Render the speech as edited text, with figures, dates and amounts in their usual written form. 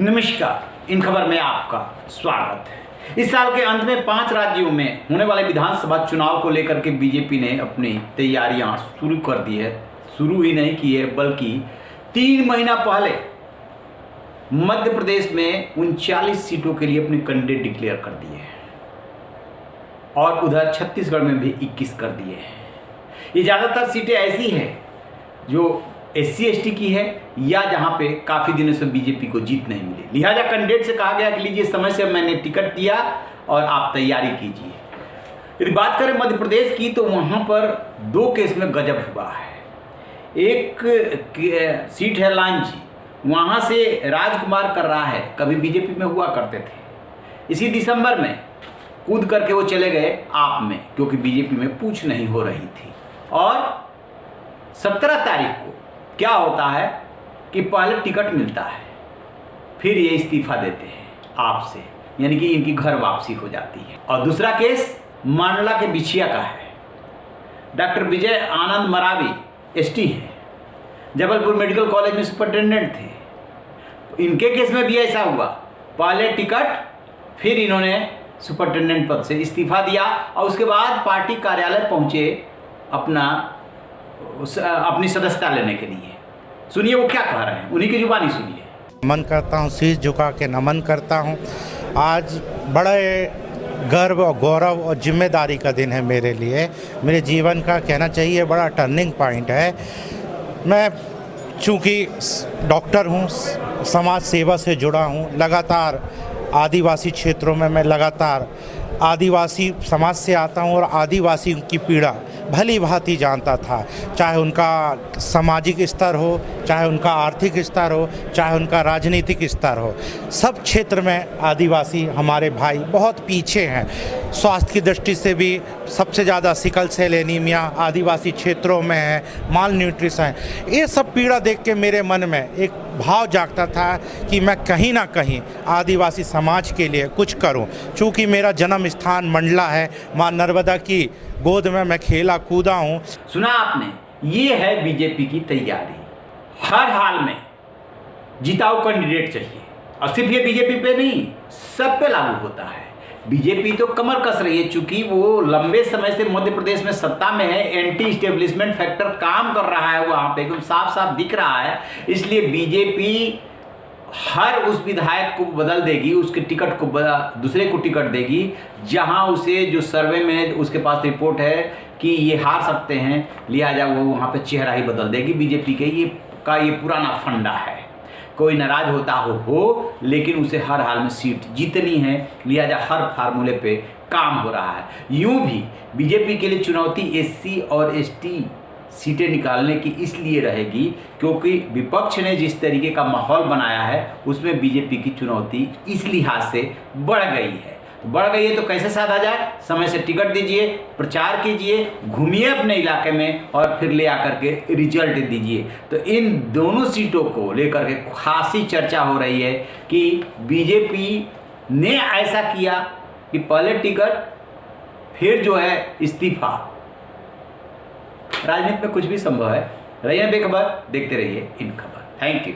नमस्कार, इन खबर में आपका स्वागत है। इस साल के अंत में 5 राज्यों में होने वाले विधानसभा चुनाव को लेकर के बीजेपी ने अपनी तैयारियां शुरू कर दी है। शुरू ही नहीं की है, बल्कि 3 महीना पहले मध्य प्रदेश में 39 सीटों के लिए अपने कैंडिडेट डिक्लेयर कर दिए हैं और उधर छत्तीसगढ़ में भी 21 कर दिए हैं। ये ज़्यादातर सीटें ऐसी हैं जो SC/ST की है या जहां पे काफ़ी दिनों से बीजेपी को जीत नहीं मिली। लिहाजा कैंडिडेट से कहा गया कि लीजिए, समय से मैंने टिकट दिया और आप तैयारी कीजिए। यदि बात करें मध्य प्रदेश की, तो वहां पर 2 केस में गजब हुआ है। एक सीट है लांजी, वहां से राजकुमार कर रहा है, कभी बीजेपी में हुआ करते थे। इसी दिसंबर में कूद करके वो चले गए आप में, क्योंकि बीजेपी में पूछ नहीं हो रही थी। और 17 तारीख को क्या होता है कि पहले टिकट मिलता है, फिर ये इस्तीफा देते हैं आपसे, यानी कि इनकी घर वापसी हो जाती है। और दूसरा केस मांडला के बिछिया का है। डॉक्टर विजय आनंद मरावी ST हैं, जबलपुर मेडिकल कॉलेज में सुपरिटेंडेंट थे। इनके केस में भी ऐसा हुआ, पहले टिकट, फिर इन्होंने सुपरिटेंडेंट पद से इस्तीफा दिया और उसके बाद पार्टी कार्यालय पहुंचे अपनी सदस्यता लेने के लिए। सुनिए वो क्या कह रहे हैं, उन्हीं की जुबानी सुनिए। नमन करता हूँ, शीश झुका के नमन करता हूँ। आज बड़े गर्व और गौरव और जिम्मेदारी का दिन है मेरे लिए, मेरे जीवन का कहना चाहिए बड़ा टर्निंग पॉइंट है। मैं चूँकि डॉक्टर हूँ, समाज सेवा से जुड़ा हूँ, लगातार आदिवासी क्षेत्रों में मैं लगातार आदिवासी समाज से आता हूँ और आदिवासी की पीड़ा भली भांति जानता था। चाहे उनका सामाजिक स्तर हो, चाहे उनका आर्थिक स्तर हो, चाहे उनका राजनीतिक स्तर हो, सब क्षेत्र में आदिवासी हमारे भाई बहुत पीछे हैं। स्वास्थ्य की दृष्टि से भी सबसे ज़्यादा सिकल सेल एनीमिया आदिवासी क्षेत्रों में है, माल न्यूट्रिशन। ये सब पीड़ा देख के मेरे मन में एक भाव जागता था कि मैं कहीं ना कहीं आदिवासी समाज के लिए कुछ करूं। चूँकि मेरा जन्म स्थान मंडला है, माँ नर्मदा की गोद में मैं खेला कूदा हूं। सुना आपने, ये है बीजेपी की तैयारी। हर हाल में जिताऊ कैंडिडेट चाहिए, और सिर्फ ये बीजेपी पे नहीं, सब पे लागू होता है। बीजेपी तो कमर कस रही है, चूंकि वो लंबे समय से मध्य प्रदेश में सत्ता में है। एंटी स्टेब्लिशमेंट फैक्टर काम कर रहा है वहां पे, एकदम साफ साफ दिख रहा है। इसलिए बीजेपी हर उस विधायक को बदल देगी, उसके टिकट को दूसरे को टिकट देगी, जहां उसे जो सर्वे में उसके पास रिपोर्ट है कि ये हार सकते हैं, लिहाजा वो वहां पे चेहरा ही बदल देगी। बीजेपी के ये पुराना फंडा है। कोई नाराज होता हो, लेकिन उसे हर हाल में सीट जीतनी है, लिहाजा हर फार्मूले पे काम हो रहा है। यूं भी बीजेपी के लिए चुनौती SC और ST सीटें निकालने की इसलिए रहेगी क्योंकि विपक्ष ने जिस तरीके का माहौल बनाया है, उसमें बीजेपी की चुनौती इस लिहाज से बढ़ गई है। तो कैसे साधा जाए? समय से टिकट दीजिए, प्रचार कीजिए, घूमिए अपने इलाके में और फिर ले आकर के रिजल्ट दीजिए। तो इन दोनों सीटों को लेकर के खासी चर्चा हो रही है कि बीजेपी ने ऐसा किया कि पहले टिकट, फिर जो है इस्तीफा। राजनीति में कुछ भी संभव है। रहिए बेखबर, देखते रहिए इन खबर। Thank you.